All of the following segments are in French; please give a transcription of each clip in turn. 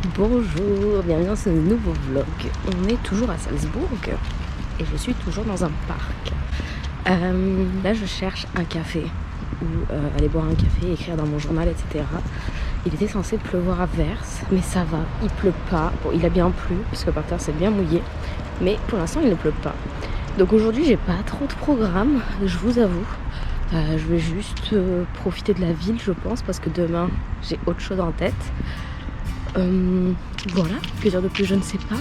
Bonjour, bienvenue dans ce nouveau vlog. On est toujours à Salzbourg et je suis toujours dans un parc. Là je cherche un café ou aller boire un café, écrire dans mon journal, etc. Il était censé pleuvoir à verse, mais ça va, il pleut pas. Bon, il a bien plu parce que par terre c'est bien mouillé, mais pour l'instant il ne pleut pas. Donc aujourd'hui j'ai pas trop de programme, je vous avoue. Je vais juste profiter de la ville je pense parce que demain j'ai autre chose en tête. Voilà, que dire de plus, je ne sais pas.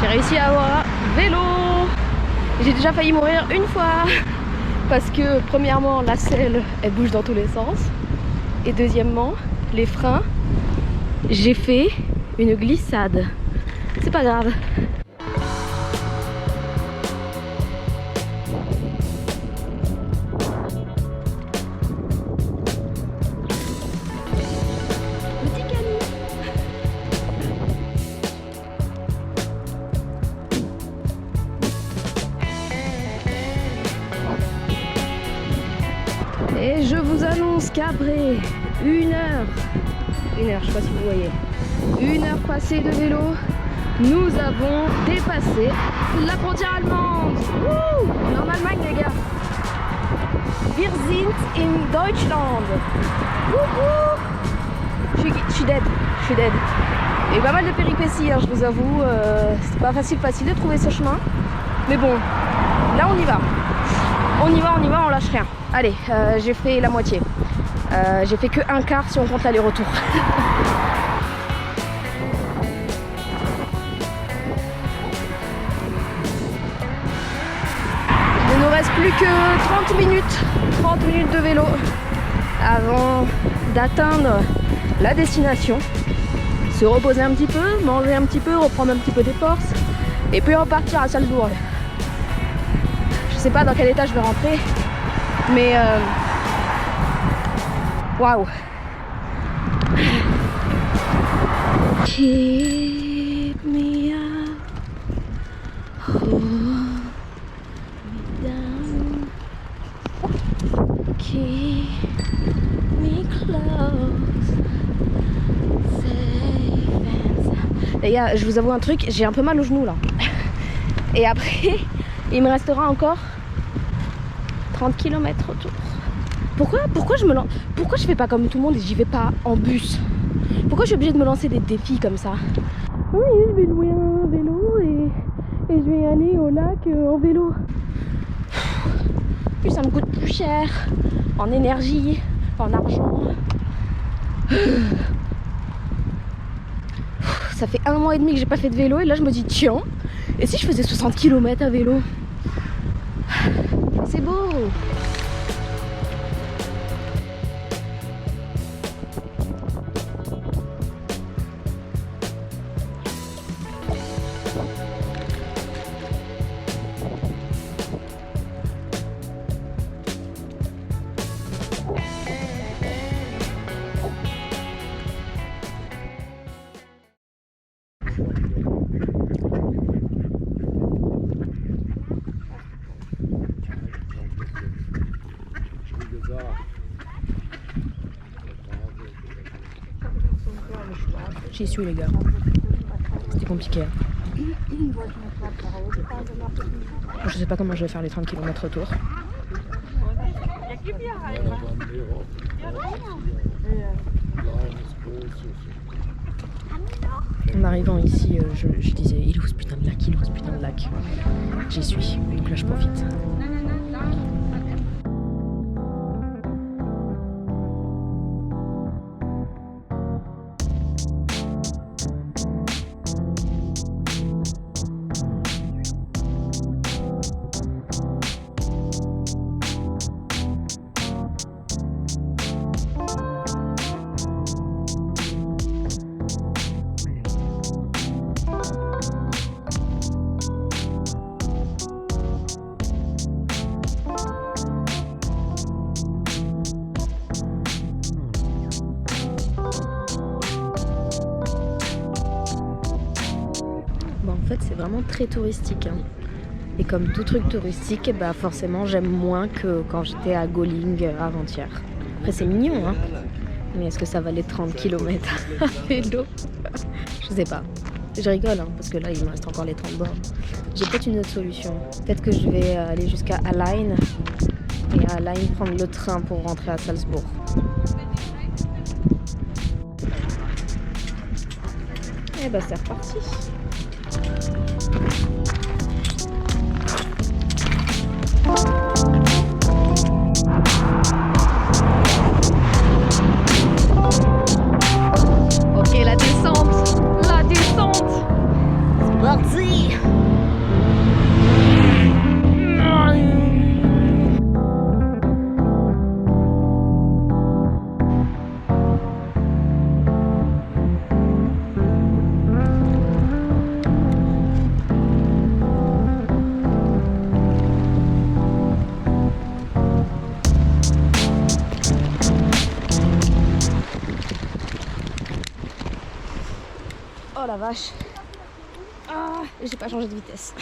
J'ai réussi à avoir un vélo. J'ai déjà failli mourir une fois parce que premièrement la selle elle bouge dans tous les sens et deuxièmement les freins, j'ai fait une glissade. C'est pas grave. Et je vous annonce qu'après une heure, je sais pas si vous voyez, une heure passée de vélo, nous avons dépassé la frontière allemande. Wouh, on est en Allemagne les gars. Wir sind in Deutschland. Je suis dead. Il y a eu pas mal de péripéties, hein, je vous avoue. C'est pas facile de trouver ce chemin. Mais bon, là on y va. On lâche rien. Allez, j'ai fait la moitié. J'ai fait que un quart si on compte l'aller-retour. Il ne nous reste plus que 30 minutes de vélo avant d'atteindre la destination. Se reposer un petit peu, manger un petit peu, reprendre un petit peu des forces et puis repartir à Salzbourg. Je sais pas dans quel état je vais rentrer, mais waouh! Keep me up, hold me down, keep me close, safe and sound. Les gars, je vous avoue un truc, j'ai un peu mal au genou là. Et après, il me restera encore 30 km autour. Pourquoi je fais pas comme tout le monde et j'y vais pas en bus? Pourquoi je suis obligée de me lancer des défis comme ça? Oui, je vais louer un vélo et je vais aller au lac en vélo. Puis ça me coûte plus cher en énergie, en argent. Ça fait 1 mois et demi que j'ai pas fait de vélo et là je me dis tiens, et si je faisais 60 km à vélo? C'est beau. J'y suis les gars. C'était compliqué. Je sais pas comment je vais faire les 30 km retour. En arrivant ici, je disais il est où ce putain de lac, il est où ce putain de lac. J'y suis, donc là je profite. En fait, c'est vraiment très touristique. Hein. Et comme tout truc touristique, bah forcément, j'aime moins que quand j'étais à Goling avant-hier. Après, c'est mignon, hein. Mais est-ce que ça valait 30 km à vélo? Je sais pas. Je rigole, hein, parce que là, il me reste encore les 30 bornes. J'ai peut-être une autre solution. Peut-être que je vais aller jusqu'à Allein. Et à Allein, prendre le train pour rentrer à Salzbourg. Et bah, c'est reparti. Ok, la descente. La descente. C'est parti. Oh la vache. Ah, j'ai pas changé de vitesse.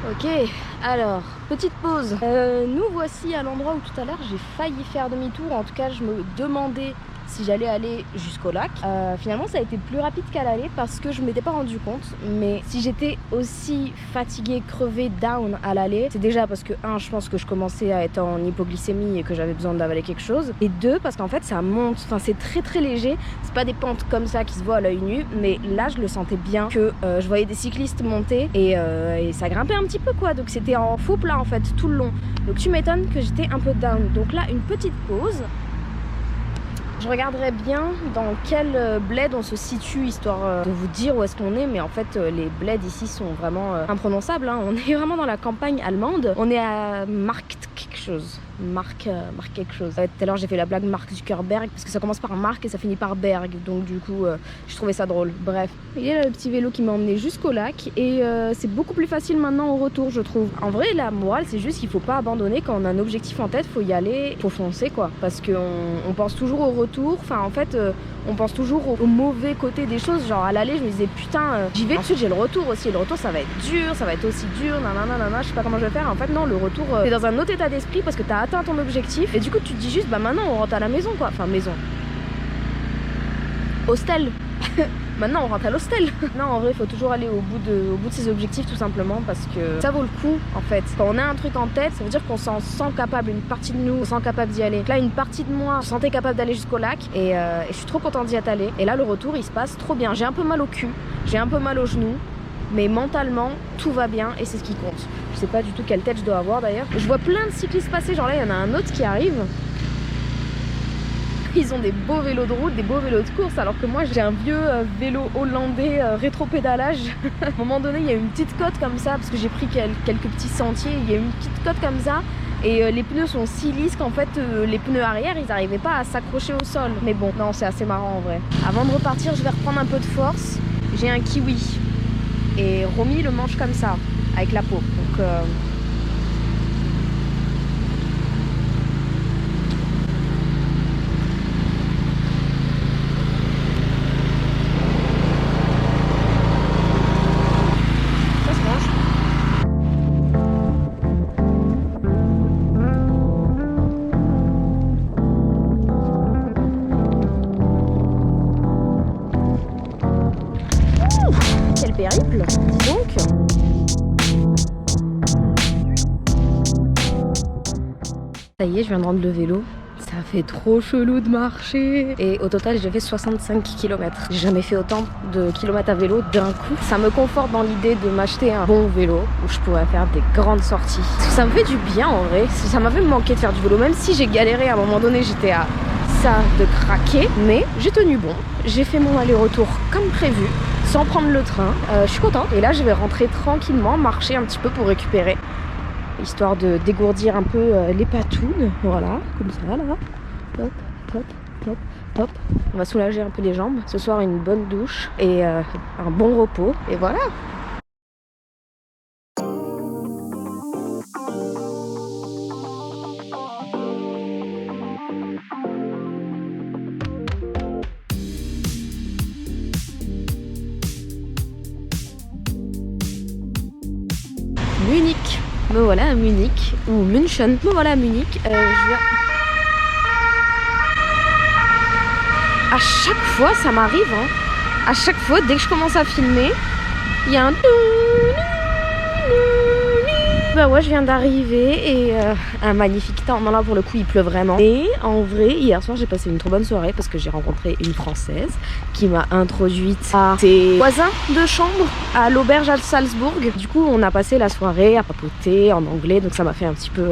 Ok, alors, petite pause. Nous voici à l'endroit où tout à l'heure j'ai failli faire demi-tour. En tout cas, je me demandais si j'allais aller jusqu'au lac. Finalement, ça a été plus rapide qu'à l'aller parce que je m'étais pas rendu compte. Mais si j'étais aussi fatiguée, crevée, down à l'aller, c'est déjà parce que, un, je pense que je commençais à être en hypoglycémie et que j'avais besoin d'avaler quelque chose. Et deux, parce qu'en fait, ça monte. Enfin, c'est très très léger. C'est pas des pentes comme ça qui se voient à l'œil nu. Mais là, je le sentais bien que je voyais des cyclistes monter et ça grimpait un petit peu, quoi. Donc, c'était en faux plat, en fait, tout le long. Donc, tu m'étonnes que j'étais un peu down. Donc là, une petite pause. Je regarderai bien dans quel bled on se situe, histoire de vous dire où est-ce qu'on est. Mais en fait, les bleds ici sont vraiment imprononçables. Hein. On est vraiment dans la campagne allemande. On est à Markt quelque chose. Mark quelque chose. Tout à l'heure, j'ai fait la blague Mark Zuckerberg parce que ça commence par Mark et ça finit par Berg. Donc du coup, je trouvais ça drôle. Bref, il y a le petit vélo qui m'a emmené jusqu'au lac et c'est beaucoup plus facile maintenant au retour, je trouve. En vrai, la morale, c'est juste qu'il faut pas abandonner quand on a un objectif en tête. Faut y aller, faut foncer, quoi. Parce qu'on pense toujours au retour. Enfin, en fait, on pense toujours au mauvais côté des choses. Genre à l'aller, je me disais putain, j'y vais. Ensuite, j'ai le retour aussi. Et le retour, ça va être dur, ça va être aussi dur. Nanana, je sais pas comment je vais faire. En fait, non, le retour, t'es dans un autre état d'esprit parce que t'as atteint ton objectif. Et du coup, tu te dis juste, bah maintenant, on rentre à la maison, quoi. Enfin, maison. Hostel. Maintenant on rentre à l'hostel. Non, en vrai il faut toujours aller au bout de ses objectifs, tout simplement, parce que ça vaut le coup en fait. Quand on a un truc en tête, ça veut dire qu'on s'en sent capable, une partie de nous se sent capable d'y aller. Là, une partie de moi se sentait capable d'aller jusqu'au lac et je suis trop contente d'y être allée. Et là le retour il se passe trop bien. J'ai un peu mal au cul, j'ai un peu mal aux genoux, mais mentalement tout va bien et c'est ce qui compte. Je sais pas du tout quelle tête je dois avoir d'ailleurs. Je vois plein de cyclistes passer, genre là il y en a un autre qui arrive. Ils ont des beaux vélos de route, des beaux vélos de course, alors que moi j'ai un vieux vélo hollandais rétro-pédalage. À un moment donné, il y a une petite côte comme ça, parce que j'ai pris quelques petits sentiers, il y a une petite côte comme ça, et les pneus sont si lisses qu'en fait les pneus arrière, ils n'arrivaient pas à s'accrocher au sol. Mais bon, non, c'est assez marrant en vrai. Avant de repartir, je vais reprendre un peu de force. J'ai un kiwi, et Romy le mange comme ça, avec la peau. Donc périple, dis donc. Ça y est, je viens de rendre le vélo. Ça fait trop chelou de marcher. Et au total, j'ai fait 65 km. J'ai jamais fait autant de kilomètres à vélo d'un coup. Ça me conforte dans l'idée de m'acheter un bon vélo où je pourrais faire des grandes sorties. Parce que ça me fait du bien en vrai. Ça m'avait manqué de faire du vélo. Même si j'ai galéré à un moment donné, j'étais à ça de craquer. Mais j'ai tenu bon. J'ai fait mon aller-retour comme prévu, sans prendre le train. Je suis contente. Et là, je vais rentrer tranquillement, marcher un petit peu pour récupérer. Histoire de dégourdir un peu les patounes, voilà, comme ça là, hop, hop, hop, hop. On va soulager un peu les jambes. Ce soir, une bonne douche et un bon repos, et voilà. Munich. Me voilà à Munich, ou München. Me voilà à Munich. Je viens... À chaque fois, ça m'arrive. Hein. À chaque fois, dès que je commence à filmer, il y a un... Bah ouais, je viens d'arriver et un magnifique temps. Non, là, pour le coup, il pleut vraiment. Et en vrai, hier soir, j'ai passé une trop bonne soirée parce que j'ai rencontré une Française qui m'a introduite à ses voisins de chambre à l'auberge à Salzbourg. Du coup, on a passé la soirée à papoter en anglais, donc ça m'a fait un petit peu...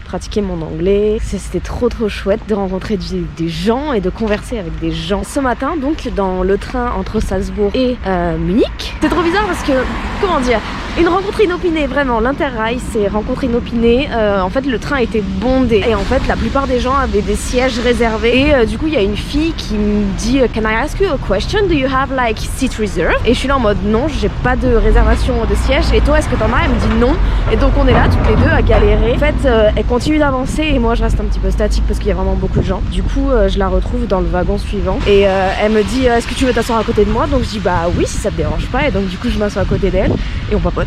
pratiquer mon anglais. C'était trop chouette de rencontrer des gens et de converser avec des gens. Ce matin, donc, dans le train entre Salzbourg et Munich, c'est trop bizarre parce que, comment dire, une rencontre inopinée, vraiment. L'Interrail, c'est rencontre inopinée. En fait, le train était bondé et en fait, la plupart des gens avaient des sièges réservés. Et du coup, il y a une fille qui me dit « Can I ask you a question? Do you have like seat reserve ?» Et je suis là en mode « Non, j'ai pas de réservation de siège. Et toi, est-ce que t'en as ?» Elle me dit « Non. » Et donc, on est là toutes les deux à galérer. En fait, elle continue d'avancer et moi, je reste un petit peu statique parce qu'il y a vraiment beaucoup de gens. Du coup, je la retrouve dans le wagon suivant et elle me dit « Est-ce que tu veux t'asseoir à côté de moi ?» Donc, je dis « Bah oui, si ça te dérange pas. » Et donc, du coup, je m'assois à côté d'elle et on papote.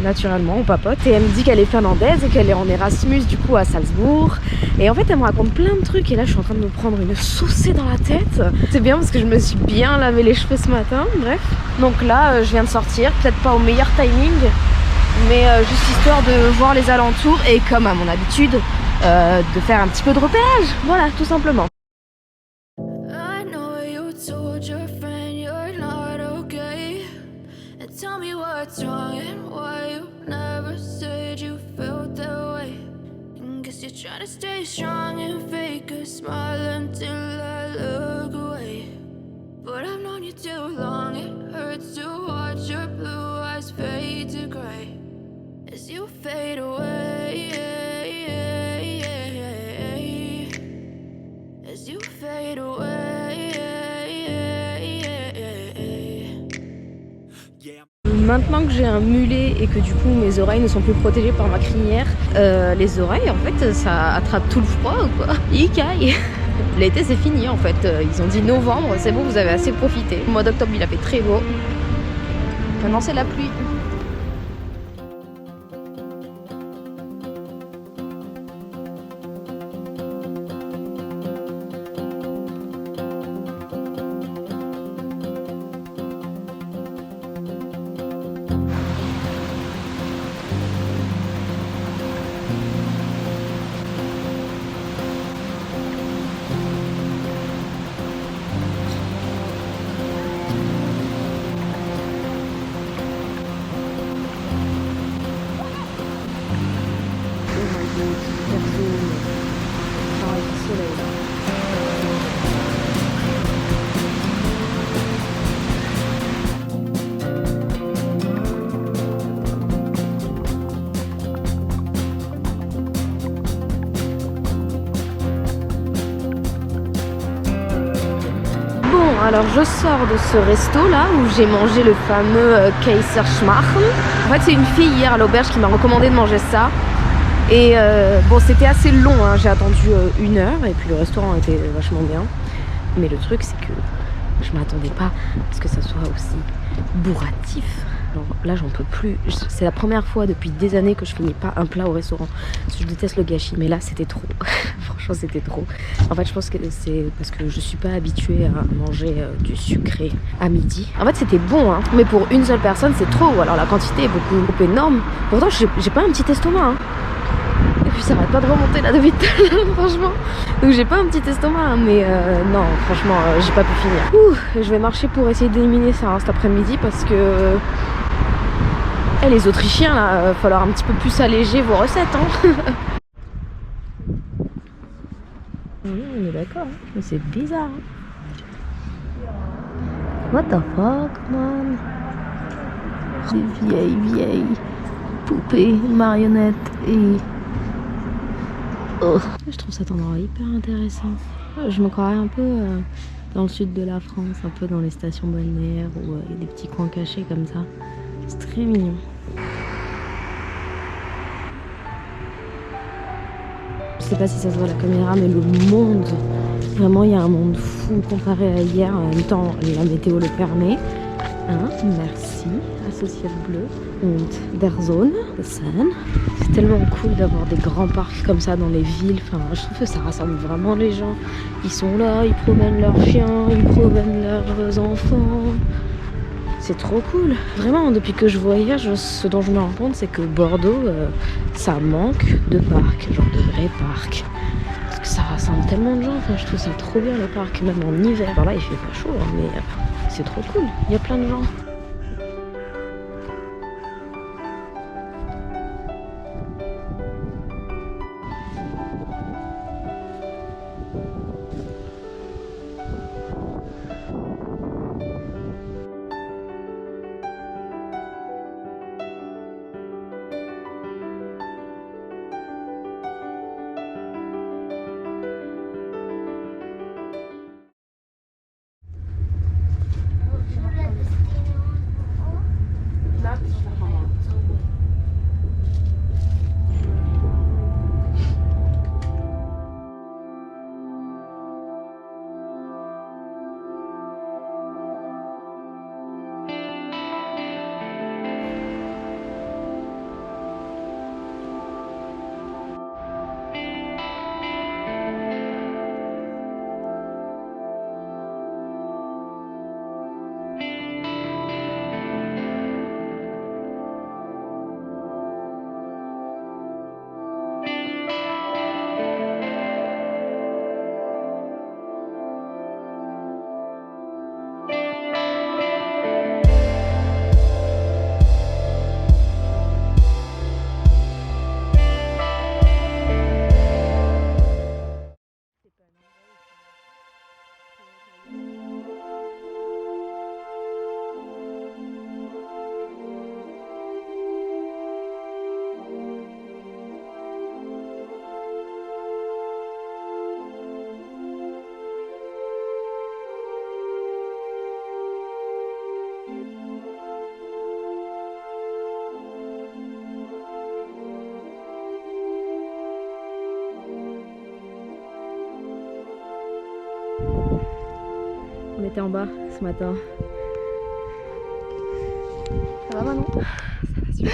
Naturellement, on papote. Et elle me dit qu'elle est finlandaise et qu'elle est en Erasmus, du coup, à Salzbourg. Et en fait, elle me raconte plein de trucs. Et là, je suis en train de me prendre une saucée dans la tête. C'est bien parce que je me suis bien lavé les cheveux ce matin. Bref. Donc là, je viens de sortir. Peut-être pas au meilleur timing, mais juste histoire de voir les alentours et comme à mon habitude, de faire un petit peu de repérage. Voilà, tout simplement. Tell me what's wrong and why you never said you felt that way. And guess you're trying to stay strong and fake a smile until I look away. But I've known you too long, it hurts to watch your blue eyes fade to grey as you fade away, as you fade away. Maintenant que j'ai un mulet et que du coup mes oreilles ne sont plus protégées par ma crinière, les oreilles en fait ça attrape tout le froid ou quoi. Ikai. L'été c'est fini en fait, ils ont dit novembre, c'est bon, vous avez assez profité. Le mois d'octobre il a fait très beau. Maintenant c'est la pluie. Alors je sors de ce resto là où j'ai mangé le fameux Kaiserschmarrn. En fait c'est une fille hier à l'auberge qui m'a recommandé de manger ça. Et bon c'était assez long, hein. J'ai attendu 1 heure et puis le restaurant était vachement bien. Mais le truc c'est que je m'attendais pas à ce que ça soit aussi bourratif. Genre, là j'en peux plus. C'est la première fois depuis des années que je finis pas un plat au restaurant. Parce que je déteste le gâchis, mais là c'était trop. Franchement c'était trop. En fait je pense que c'est parce que je suis pas habituée à manger du sucré à midi. En fait c'était bon hein, mais pour une seule personne c'est trop. Alors la quantité est beaucoup énorme. Pourtant j'ai pas un petit estomac hein. Et puis ça arrête pas de remonter là depuis tout à l'heure franchement. Donc j'ai pas un petit estomac hein, mais non franchement j'ai pas pu finir. Ouh, je vais marcher pour essayer d'éliminer ça hein, cet après-midi parce que les Autrichiens là, va falloir un petit peu plus alléger vos recettes hein. Oui on est d'accord hein, mais c'est bizarre hein. What the fuck man. Des vieilles poupées, marionnettes et... Oh. Je trouve cet endroit hyper intéressant. Je me croirais un peu dans le sud de la France, un peu dans les stations balnéaires où il y a des petits coins cachés comme ça. C'est très mignon. Je sais pas si ça se voit à la caméra, mais le monde, vraiment il y a un monde fou comparé à hier. En même temps, la météo le permet. Hein, merci, associé bleu und der Zone, de Seine. C'est tellement cool d'avoir des grands parcs comme ça dans les villes. Enfin, je trouve que ça rassemble vraiment les gens. Ils sont là, ils promènent leurs chiens, ils promènent leurs enfants. C'est trop cool. Vraiment, depuis que je voyage, ce dont je me rends compte, c'est que Bordeaux, ça manque de parcs, genre de vrais parcs. Parce que ça rassemble tellement de gens. Enfin, je trouve ça trop bien le parc, même en hiver. Alors là, il fait pas chaud, hein, mais c'est trop cool. Il y a plein de gens. On était en bas ce matin. Ça va Manon? Ça va super.